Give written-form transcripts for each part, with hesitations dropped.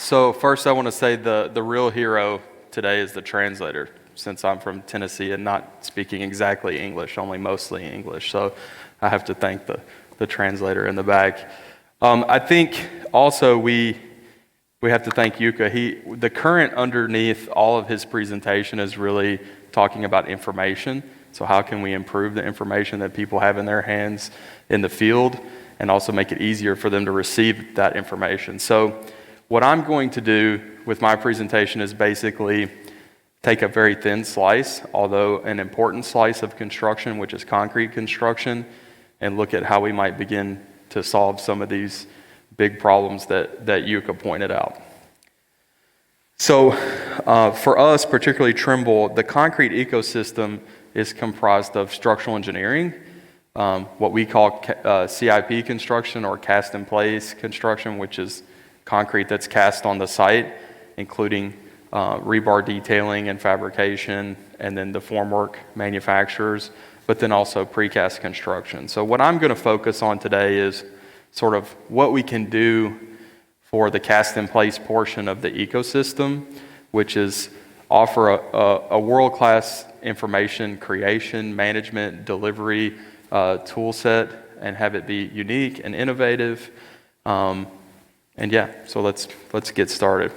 So first I want to say the real hero today is the translator, since I'm from Tennessee and not speaking exactly English, only mostly English. So I have to thank the translator in the back. I think also we have to thank Yuka. The current underneath all of his presentation is really talking about information. So how can we improve the information that people have in their hands in the field and also make it easier for them to receive that information. So what I'm going to do with my presentation is basically take a very thin slice, although an important slice of construction, which is concrete construction, and look at how we might begin to solve some of these big problems that Yuka pointed out. So for us, particularly Trimble, the concrete ecosystem is comprised of structural engineering, what we call CIP construction or cast in place construction, which is concrete that's cast on the site, including rebar detailing and fabrication, and then the formwork manufacturers, but then also precast construction. So what I'm going to focus on today is sort of what we can do for the cast in place portion of the ecosystem, which is offer a world-class information creation, management, delivery tool set, and have it be unique and innovative. And yeah, so let's get started.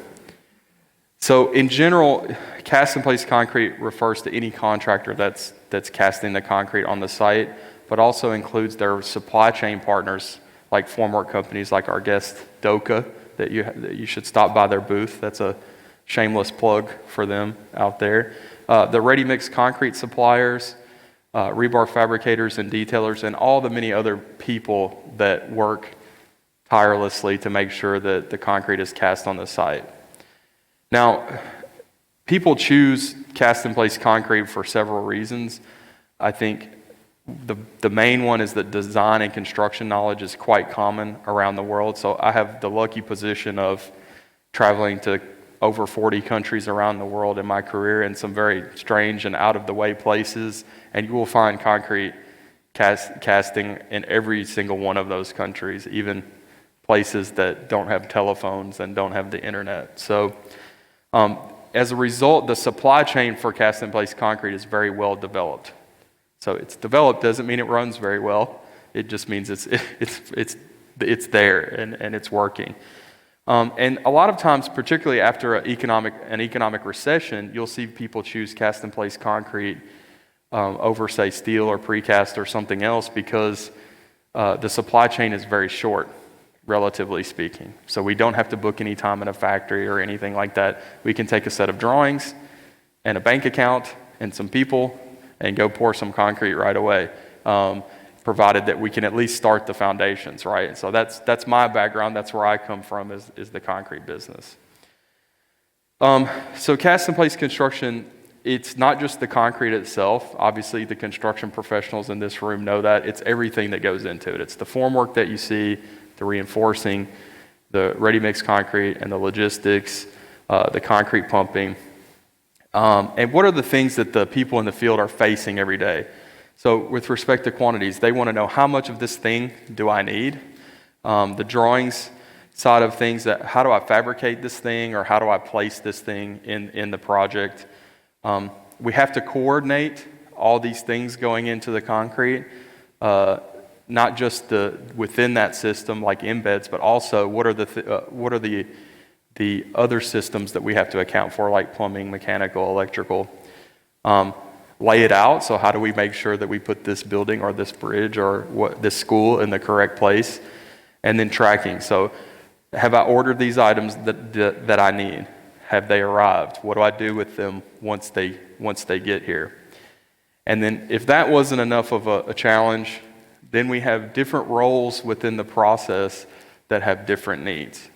So in general, cast in place concrete refers to any contractor that's casting the concrete on the site, but also includes their supply chain partners like formwork companies like our guest Doka, that you should stop by their booth. That's a shameless plug for them out there. The ready-mix concrete suppliers, rebar fabricators and detailers, and all the many other people that work tirelessly to make sure that the concrete is cast on the site. Now, people choose cast-in-place concrete for several reasons. I think the main one is that design and construction knowledge is quite common around the world. So I have the lucky position of traveling to over 40 countries around the world in my career in some very strange and out-of-the-way places, and you will find concrete casting in every single one of those countries, even places that don't have telephones and don't have the internet. So as a result, the supply chain for cast-in-place concrete is very well developed. So it's developed doesn't mean it runs very well. It just means it's there and it's working. And a lot of times, particularly after an economic recession, you'll see people choose cast-in-place concrete over, say, steel or precast or something else because the supply chain is very short, relatively speaking. So we don't have to book any time in a factory or anything like that. We can take a set of drawings and a bank account and some people and go pour some concrete right away, provided that we can at least start the foundations, right? So that's my background. That's where I come from is the concrete business. So cast-in-place construction, it's not just the concrete itself. Obviously, the construction professionals in this room know that. It's everything that goes into it. It's the formwork that you see, the reinforcing, the ready-mix concrete, and the logistics, the concrete pumping. And what are the things that the people in the field are facing every day? So with respect to quantities, they want to know how much of this thing do I need? The drawings side of things, how do I fabricate this thing or how do I place this thing in the project? We have to coordinate all these things going into the concrete, not just within that system like embeds, but also what are the other systems that we have to account for, like plumbing, mechanical, electrical. Lay it out, so how do we make sure that we put this building or this bridge or this school in the correct place? And then tracking, so have I ordered these items that I need? Have they arrived? What do I do with them once they get here? And then if that wasn't enough of a challenge, then we have different roles within the process that have different needs.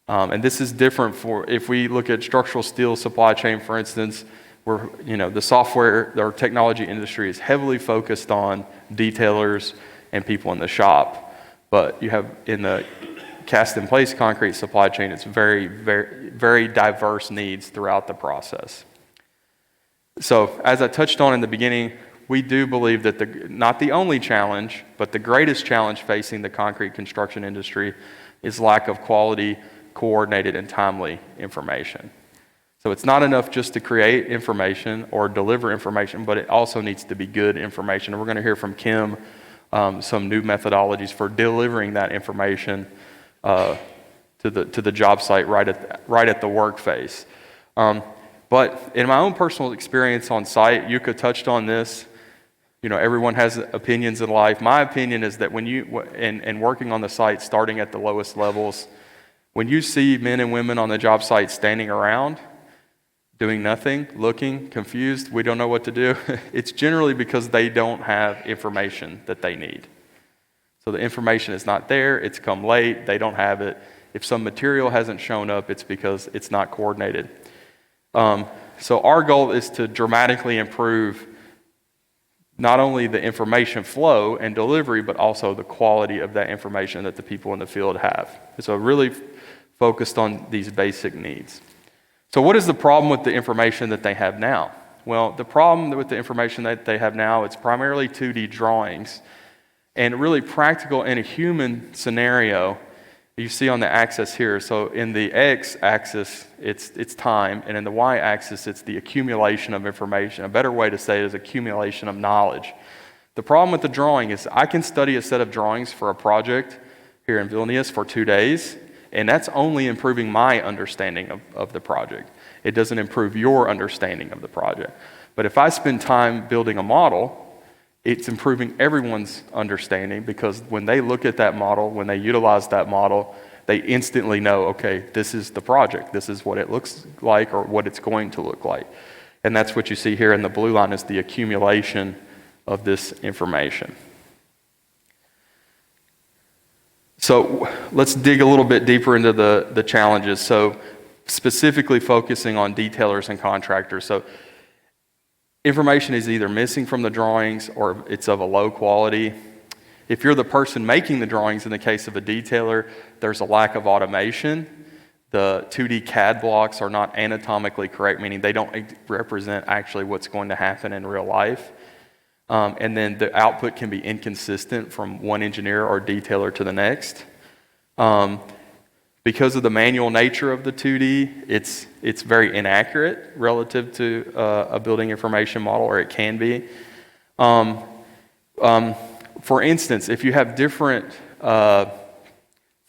And this is different if we look at structural steel supply chain, for instance, where the software or technology industry is heavily focused on detailers and people in the shop. But you have in the cast-in-place concrete supply chain, it's very, very, very diverse needs throughout the process. So as I touched on in the beginning, we do believe that not the only challenge, but the greatest challenge facing the concrete construction industry is lack of quality coordinated and timely information. So it's not enough just to create information or deliver information, but it also needs to be good information. And we're going to hear from Kim some new methodologies for delivering that information to the job site right at the work phase. But in my own personal experience on site, Yuka touched on this. You know, everyone has opinions in life. My opinion is that when and working on the site, starting at the lowest levels, when you see men and women on the job site standing around, doing nothing, looking, confused, we don't know what to do, it's generally because they don't have information that they need. So the information is not there, it's come late, they don't have it. If some material hasn't shown up, it's because it's not coordinated. So our goal is to dramatically improve not only the information flow and delivery, but also the quality of that information that the people in the field have. So really focused on these basic needs. So what is the problem with the information that they have now? Well, the problem with the information that they have now, it's primarily 2D drawings. And really practical in a human scenario, you see on the axis here, so in the x-axis, it's time, and in the y-axis, it's the accumulation of information. A better way to say it is accumulation of knowledge. The problem with the drawing is I can study a set of drawings for a project here in Vilnius for 2 days, and that's only improving my understanding of the project. It doesn't improve your understanding of the project. But if I spend time building a model, it's improving everyone's understanding, because when they look at that model, when they utilize that model, they instantly know, okay, this is the project. This is what it looks like or what it's going to look like. And that's what you see here in the blue line is the accumulation of this information. So let's dig a little bit deeper into the challenges. So specifically focusing on detailers and contractors. So information is either missing from the drawings or it's of a low quality. If you're the person making the drawings, in the case of a detailer, there's a lack of automation. The 2D CAD blocks are not anatomically correct, meaning they don't represent actually what's going to happen in real life. And then the output can be inconsistent from one engineer or detailer to the next. Because of the manual nature of the 2D, it's very inaccurate relative to a building information model, or it can be. For instance, if you have different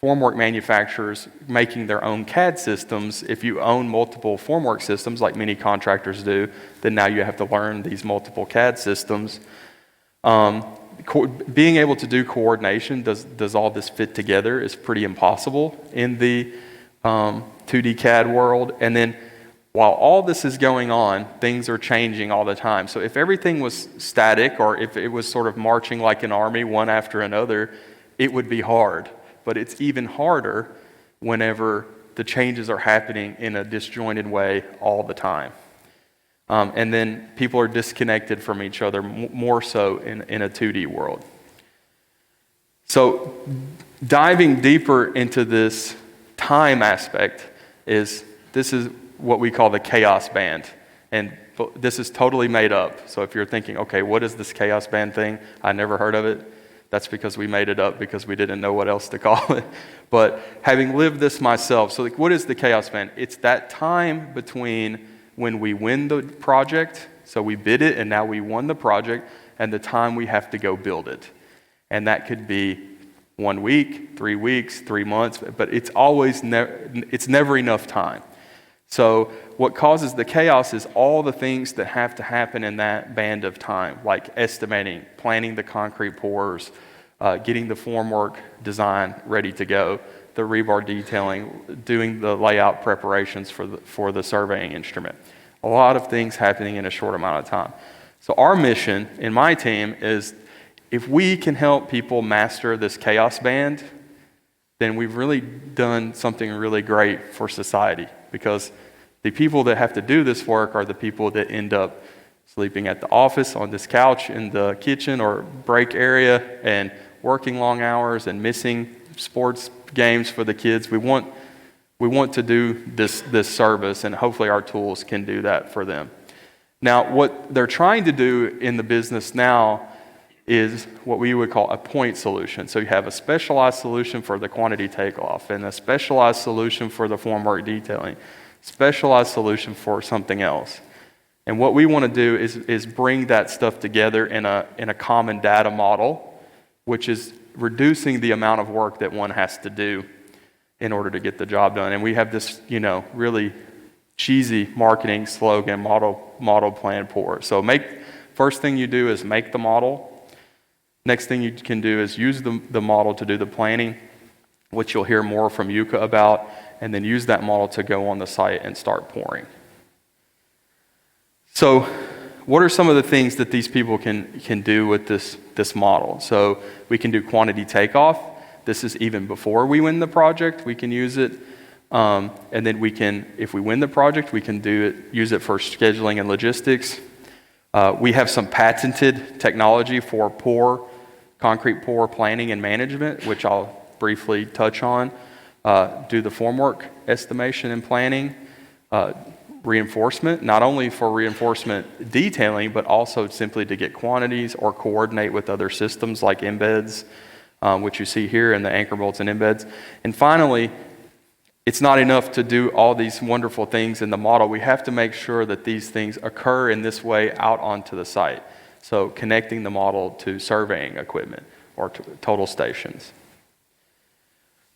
formwork manufacturers making their own CAD systems, if you own multiple formwork systems, like many contractors do, then now you have to learn these multiple CAD systems. Being able to do coordination, does all this fit together, is pretty impossible in the 2D CAD world. And then while all this is going on, things are changing all the time. So if everything was static, or if it was sort of marching like an army, one after another, it would be hard. But it's even harder whenever the changes are happening in a disjointed way all the time. And then people are disconnected from each other more so in a 2D world. So diving deeper into this time aspect this is what we call the chaos band. And this is totally made up. So if you're thinking, okay, what is this chaos band thing? I never heard of it. That's because we made it up because we didn't know what else to call it. But having lived this myself, so what is the chaos band? It's that time between when we win the project, so we bid it and now we won the project, and the time we have to go build it. And that could be 1 week, 3 weeks, 3 months, but it's always it's never enough time. So what causes the chaos is all the things that have to happen in that band of time, like estimating, planning the concrete pours, getting the formwork design ready to go, the rebar detailing, doing the layout preparations for the surveying instrument. A lot of things happening in a short amount of time. So our mission in my team is, if we can help people master this chaos band, then we've really done something really great for society, because the people that have to do this work are the people that end up sleeping at the office on this couch in the kitchen or break area and working long hours and missing sports games for the kids. We want to do this service, and hopefully our tools can do that for them. Now, what they're trying to do in the business now is what we would call a point solution. So you have a specialized solution for the quantity takeoff and a specialized solution for the formwork detailing, specialized solution for something else. And what we want to do is bring that stuff together in a common data model, which is reducing the amount of work that one has to do in order to get the job done. And we have this, really cheesy marketing slogan, model, plan, pour. So first thing you do is make the model. Next thing you can do is use the model to do the planning, which you'll hear more from Yuka about, and then use that model to go on the site and start pouring. So what are some of the things that these people can do with this model? So we can do quantity takeoff. This is even before we win the project, we can use it. And then if we win the project, we can use it for scheduling and logistics. We have some patented technology for concrete pour planning and management, which I'll briefly touch on. Do the formwork estimation and planning. Reinforcement, not only for reinforcement detailing, but also simply to get quantities or coordinate with other systems like embeds, which you see here in the anchor bolts and embeds. And finally, it's not enough to do all these wonderful things in the model. We have to make sure that these things occur in this way out onto the site. So connecting the model to surveying equipment or to total stations.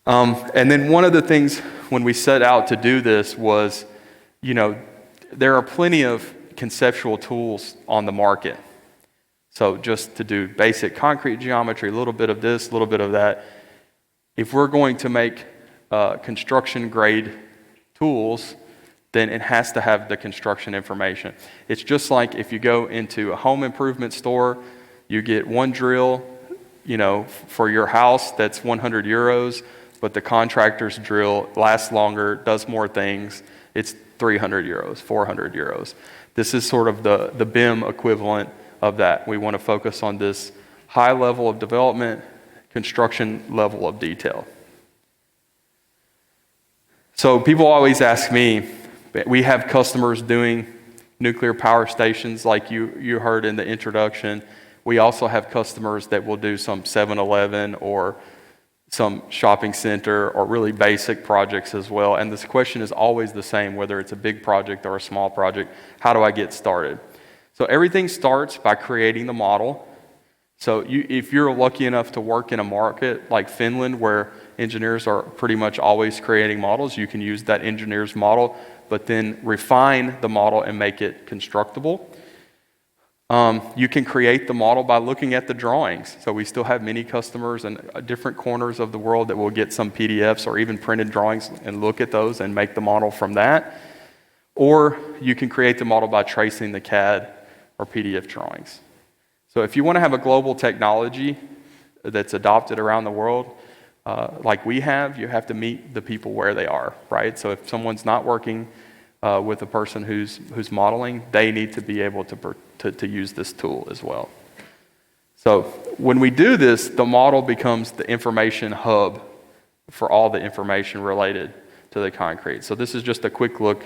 And then one of the things when we set out to do this was, there are plenty of conceptual tools on the market. So just to do basic concrete geometry, a little bit of this, a little bit of that. If we're going to make construction grade tools, then it has to have the construction information. It's just like if you go into a home improvement store, you get one drill, for your house that's 100 euros, but the contractor's drill lasts longer, does more things. It's 300 euros, 400 euros. This is sort of the BIM equivalent of that. We want to focus on this high level of development, construction level of detail. So people always ask me, we have customers doing nuclear power stations like you heard in the introduction. We also have customers that will do some 7-Eleven or some shopping center or really basic projects as well. And this question is always the same, whether it's a big project or a small project. How do I get started? So everything starts by creating the model. So if you're lucky enough to work in a market like Finland, where engineers are pretty much always creating models, you can use that engineer's model, but then refine the model and make it constructible. You can create the model by looking at the drawings. So we still have many customers in different corners of the world that will get some PDFs or even printed drawings and look at those and make the model from that. Or you can create the model by tracing the CAD or PDF drawings. So if you want to have a global technology that's adopted around the world, like we have, you have to meet the people where they are, right? So if someone's not working with a person who's modeling, they need to be able to use this tool as well. So when we do this, the model becomes the information hub for all the information related to the concrete. So this is just a quick look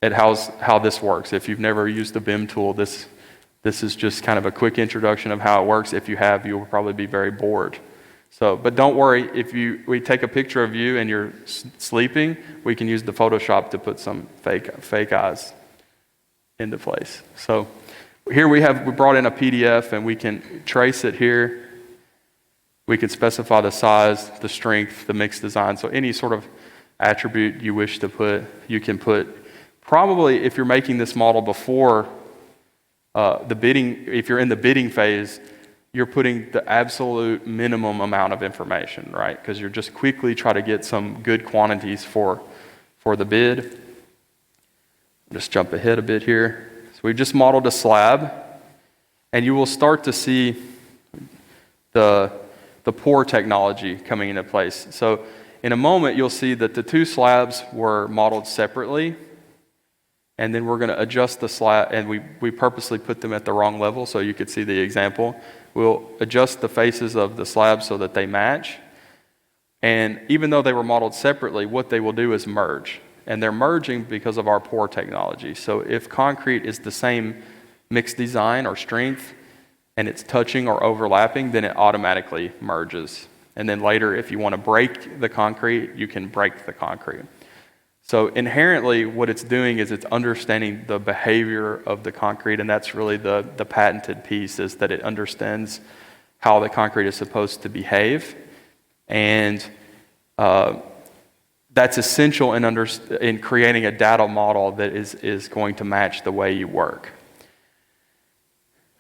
at how this works. If you've never used the BIM tool, this is just kind of a quick introduction of how it works. If you have, you will probably be very bored. So, but don't worry, if we take a picture of you and you're sleeping, we can use the Photoshop to put some fake eyes into place. So here we brought in a PDF and we can trace it here. We can specify the size, the strength, the mix design. So any sort of attribute you wish to put, you can put. Probably if you're making this model before the bidding, if you're in the bidding phase, you're putting the absolute minimum amount of information, right? Because you're just quickly trying to get some good quantities for the bid. Just jump ahead a bit here. So we just modeled a slab, and you will start to see the pour technology coming into place. So in a moment, you'll see that the two slabs were modeled separately, and then we're going to adjust the slab, and we purposely put them at the wrong level so you could see the example. We'll adjust the faces of the slabs so that they match. And even though they were modeled separately, what they will do is merge. And they're merging because of our pour technology. So if concrete is the same mix design or strength, and it's touching or overlapping, then it automatically merges. And then later, if you want to break the concrete, you can break the concrete. So inherently, what it's doing is it's understanding the behavior of the concrete, and that's really the patented piece, is that it understands how the concrete is supposed to behave. And that's essential in creating a data model that is going to match the way you work.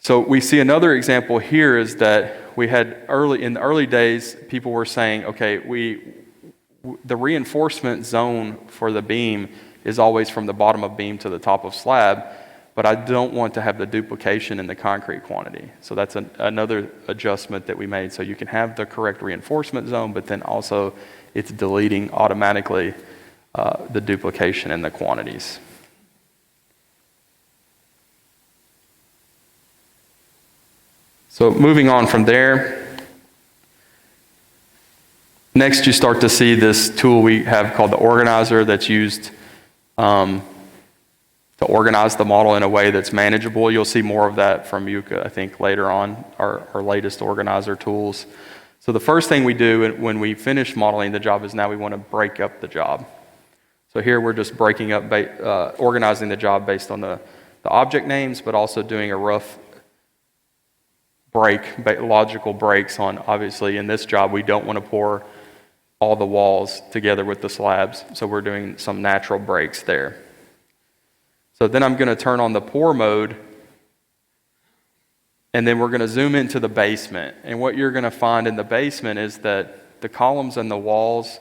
So we see another example here is that we had in the early days, people were saying, okay, the reinforcement zone for the beam is always from the bottom of beam to the top of slab, but I don't want to have the duplication in the concrete quantity. So that's another adjustment that we made. So you can have the correct reinforcement zone, but then also it's deleting automatically the duplication in the quantities. So moving on from there, next you start to see this tool we have called the organizer that's used to organize the model in a way that's manageable. You'll see more of that from Yuka, I think, later on, our latest organizer tools. So the first thing we do when we finish modeling the job is now we want to break up the job. So here we're just breaking up, organizing the job based on the object names, but also doing a rough logical breaks on, obviously, in this job, we don't want to pour all the walls together with the slabs, so we're doing some natural breaks there. So then I'm going to turn on the pour mode, and then we're going to zoom into the basement. And what you're going to find in the basement is that the columns and the walls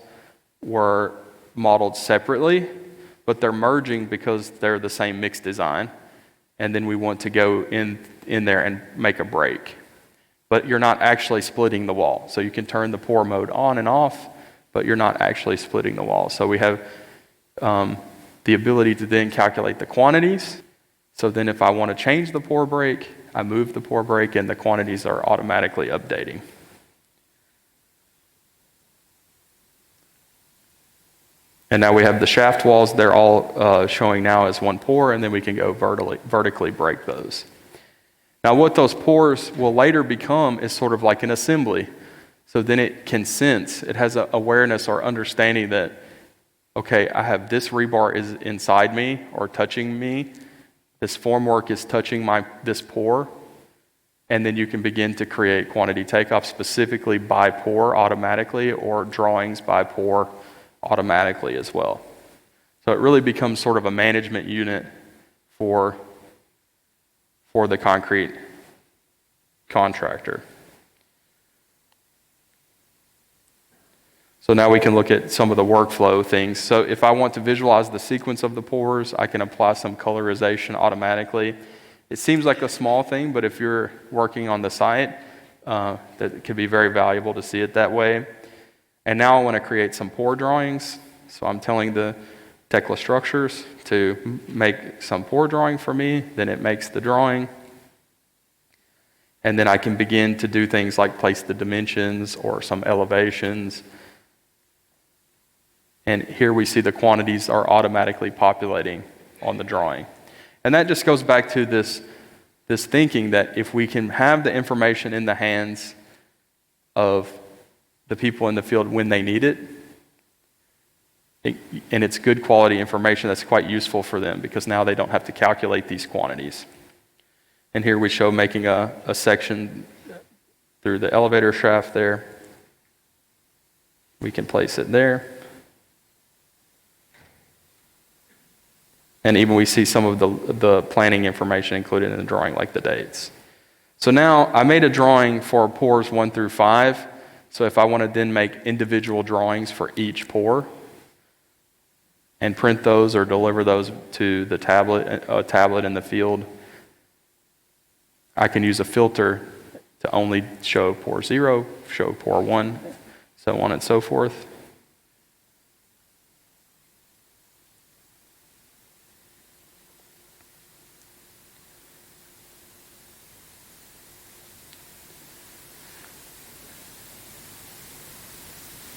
were modeled separately, but they're merging because they're the same mixed design. And then we want to go in there and make a break. But you're not actually splitting the wall. So you can turn the pour mode on and off, but you're not actually splitting the wall. So we have the ability to then calculate the quantities. So then if I want to change the pour break, I move the pour break and the quantities are automatically updating. And now we have the shaft walls. They're all showing now as one pour, and then we can go vertically break those. Now what those pours will later become is sort of like an assembly. So then it can sense, it has an awareness or understanding that, okay, I have this rebar is inside me or touching me. This formwork is touching this pour. And then you can begin to create quantity takeoff specifically by pour automatically, or drawings by pour automatically as well. So it really becomes sort of a management unit for the concrete contractor. So now we can look at some of the workflow things. So if I want to visualize the sequence of the pours, I can apply some colorization automatically. It seems like a small thing, but if you're working on the site, that could be very valuable to see it that way. And now I want to create some pour drawings. So I'm telling the Tekla Structures to make some pour drawing for me. Then it makes the drawing. And then I can begin to do things like place the dimensions or some elevations. And here we see the quantities are automatically populating on the drawing. And that just goes back to this thinking that if we can have the information in the hands of the people in the field when they need it, and it's good quality information, that's quite useful for them because now they don't have to calculate these quantities. And here we show making a section through the elevator shaft there. We can place it there. And even we see some of the planning information included in the drawing, like the dates. So now I made a drawing for pours 1 through 5. So if I want to then make individual drawings for each pour and print those or deliver those to a tablet in the field, I can use a filter to only show pour 0, show pour 1, so on and so forth.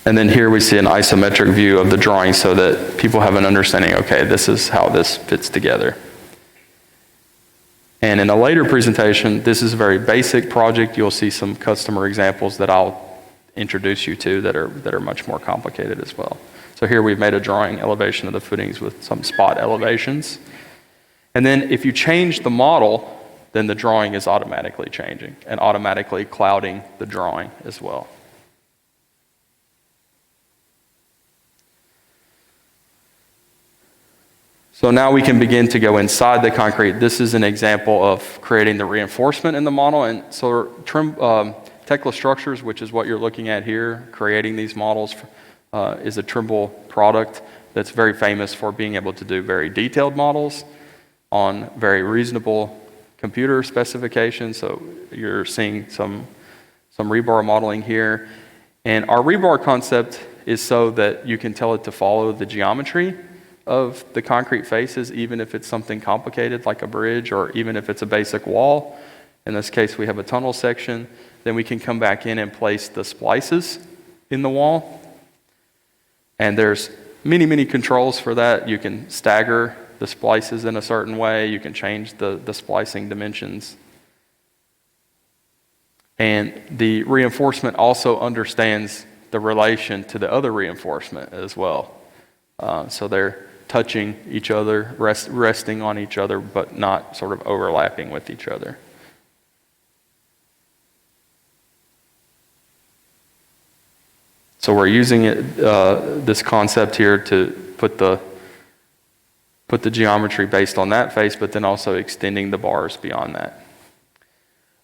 And then here we see an isometric view of the drawing so that people have an understanding, okay, this is how this fits together. And in a later presentation, this is a very basic project. You'll see some customer examples that I'll introduce you to that are much more complicated as well. So here we've made a drawing elevation of the footings with some spot elevations. And then if you change the model, then the drawing is automatically changing and automatically clouding the drawing as well. So now we can begin to go inside the concrete. This is an example of creating the reinforcement in the model. And so Tekla Structures, which is what you're looking at here, creating these models, is a Trimble product that's very famous for being able to do very detailed models on very reasonable computer specifications. So you're seeing some rebar modeling here. And our rebar concept is so that you can tell it to follow the geometry of the concrete faces, even if it's something complicated like a bridge, or even if it's a basic wall. In this case, we have a tunnel section. Then we can come back in and place the splices in the wall. And there's many, many controls for that. You can stagger the splices in a certain way. You can change the splicing dimensions. And the reinforcement also understands the relation to the other reinforcement as well. So they're touching each other, resting on each other, but not sort of overlapping with each other. So we're using this concept here to put the geometry based on that face, but then also extending the bars beyond that.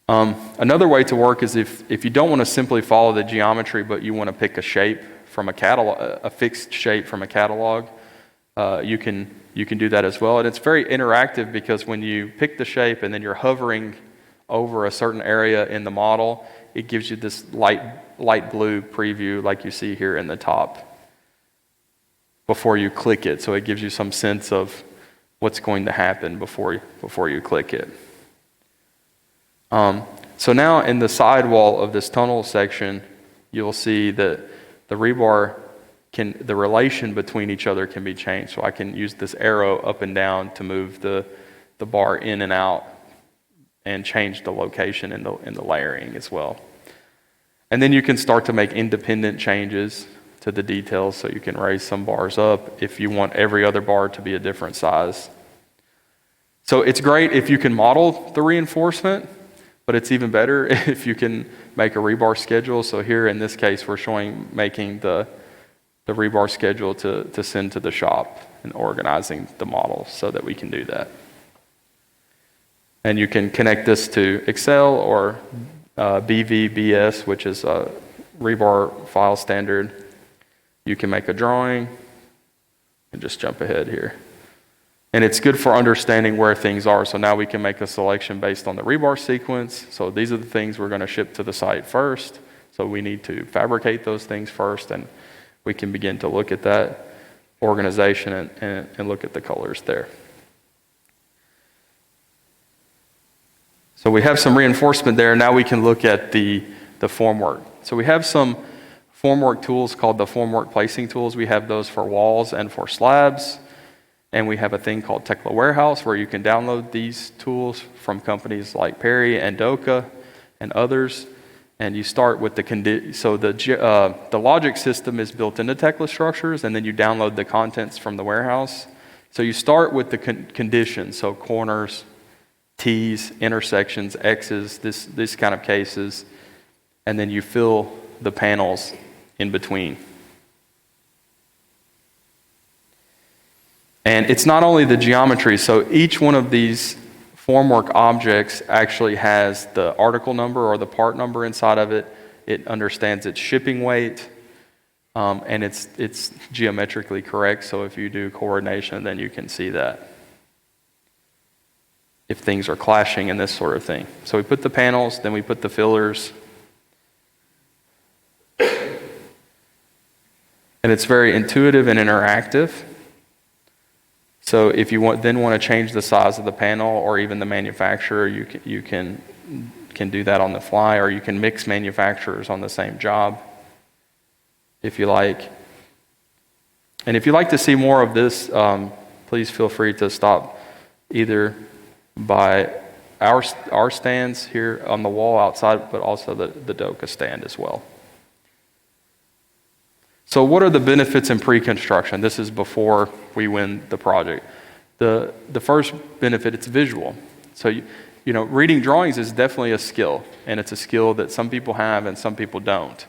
Another way to work is if you don't want to simply follow the geometry, but you want to pick a shape from a catalog, a fixed shape from a catalog, you can do that as well. And it's very interactive because when you pick the shape and then you're hovering over a certain area in the model, it gives you this light blue preview like you see here in the top before you click it. So it gives you some sense of what's going to happen before you click it. So now in the sidewall of this tunnel section, you'll see that the rebar the relation between each other can be changed. So I can use this arrow up and down to move the bar in and out and change the location in the layering as well. And then you can start to make independent changes to the details. So you can raise some bars up if you want every other bar to be a different size. So it's great if you can model the reinforcement, but it's even better if you can make a rebar schedule. So here in this case, we're showing making the rebar schedule to send to the shop and organizing the model so that we can do that. And you can connect this to Excel or BVBS, which is a rebar file standard. You can make a drawing and just jump ahead here. And it's good for understanding where things are. So now we can make a selection based on the rebar sequence. So these are the things we're going to ship to the site first. So we need to fabricate those things first, and we can begin to look at that organization and look at the colors there. So we have some reinforcement there. Now we can look at the formwork. So we have some formwork tools called the formwork placing tools. We have those for walls and for slabs. And we have a thing called Tekla Warehouse where you can download these tools from companies like Perry and Doka and others. And you start with the logic system is built into Tekla Structures, and then you download the contents from the warehouse. So you start with the conditions, so corners, T's, intersections, X's, this kind of cases, and then you fill the panels in between. And it's not only the geometry, so each one of these formwork objects actually has the article number or the part number inside of it. It understands its shipping weight, and it's geometrically correct. So if you do coordination, then you can see that if things are clashing and this sort of thing. So we put the panels, then we put the fillers. And it's very intuitive and interactive. So if you want to change the size of the panel or even the manufacturer, you can do that on the fly, or you can mix manufacturers on the same job if you like. And if you'd like to see more of this, please feel free to stop either by our stands here on the wall outside, but also the DOCA stand as well. So what are the benefits in pre-construction? This is before we win the project. The first benefit, it's visual. So reading drawings is definitely a skill, and it's a skill that some people have and some people don't.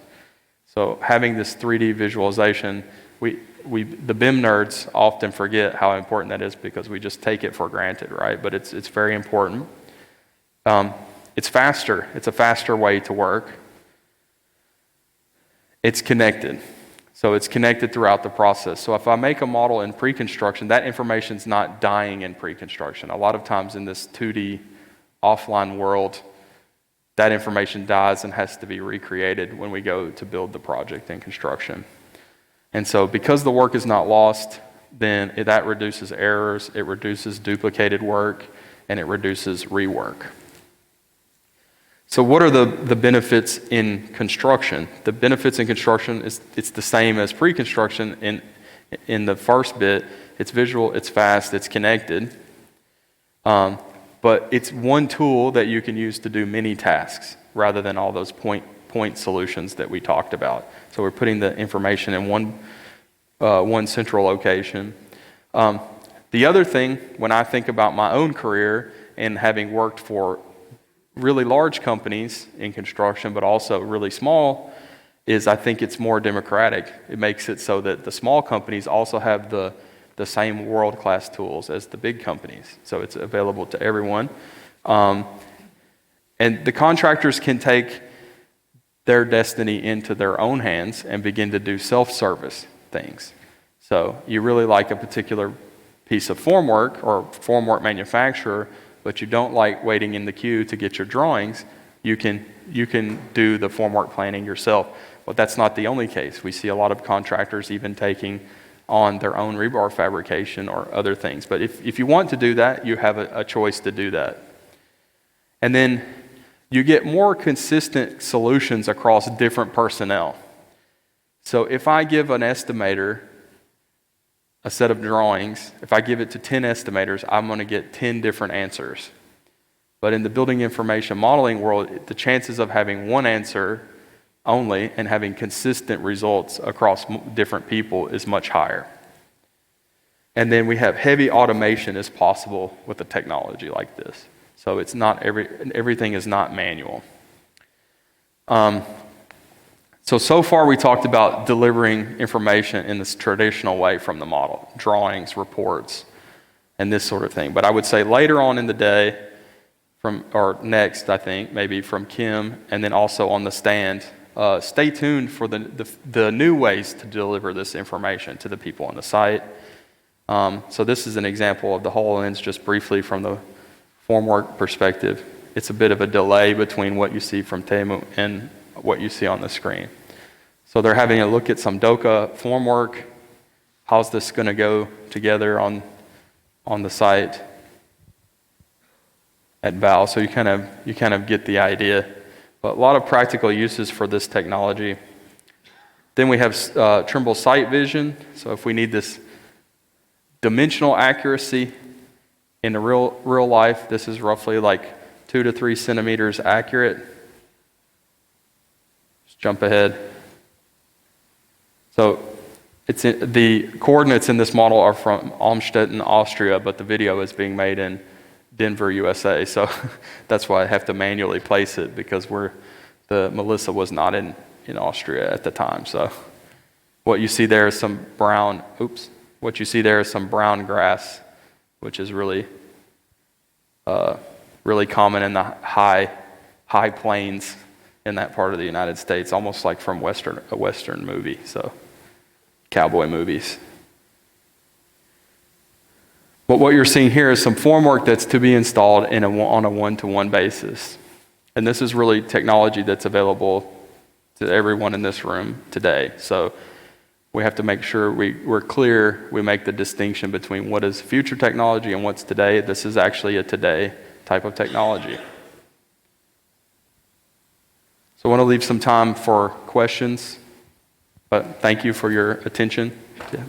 So having this 3D visualization, the BIM nerds often forget how important that is because we just take it for granted, right? But it's very important. It's faster. It's a faster way to work. It's connected. So it's connected throughout the process. So if I make a model in pre-construction, that information's not dying in pre-construction. A lot of times in this 2D offline world, that information dies and has to be recreated when we go to build the project in construction. And so because the work is not lost, then that reduces errors, it reduces duplicated work, and it reduces rework. So what are the benefits in construction? The benefits in construction it's the same as pre-construction in the first bit. It's visual, it's fast, it's connected. But it's one tool that you can use to do many tasks rather than all those point solutions that we talked about. So we're putting the information in one central location. The other thing, when I think about my own career and having worked for really large companies in construction, but also really small, is I think it's more democratic. It makes it so that the small companies also have the same world-class tools as the big companies. So it's available to everyone. And the contractors can take their destiny into their own hands and begin to do self-service things. So you really like a particular piece of formwork or formwork manufacturer, but you don't like waiting in the queue to get your drawings, you can do the formwork planning yourself. But that's not the only case. We see a lot of contractors even taking on their own rebar fabrication or other things. But if you want to do that, you have a choice to do that. And then you get more consistent solutions across different personnel. So if I give an estimator a set of drawings, if I give it to 10 estimators, I'm going to get 10 different answers. But in the building information modeling world, the chances of having one answer only and having consistent results across different people is much higher. And then we have heavy automation is possible with a technology like this. So it's not everything is not manual. So far we talked about delivering information in this traditional way from the model, drawings, reports, and this sort of thing. But I would say later on in the day, next I think, maybe from Kim, and then also on the stand, stay tuned for the new ways to deliver this information to the people on the site. So this is an example of the HoloLens just briefly from the formwork perspective. It's a bit of a delay between what you see from Teemu and what you see on the screen. So they're having a look at some DOCA formwork. How's this going to go together on the site at Val? So you kind of get the idea. But a lot of practical uses for this technology. Then we have Trimble Site Vision. So if we need this dimensional accuracy in the real life, this is roughly like 2 to 3 centimeters accurate. Just jump ahead. So the coordinates in this model are from Amstetten, Austria, but the video is being made in Denver, USA. So that's why I have to manually place it because Melissa was not in Austria at the time. So what you see there is some brown grass, which is really common in the high plains in that part of the United States, almost like from a Western movie, so cowboy movies. But what you're seeing here is some formwork that's to be installed on a one-to-one basis. And this is really technology that's available to everyone in this room today. So we have to make sure we're clear, we make the distinction between what is future technology and what's today. This is actually a today type of technology. So I want to leave some time for questions, but thank you for your attention. Yeah.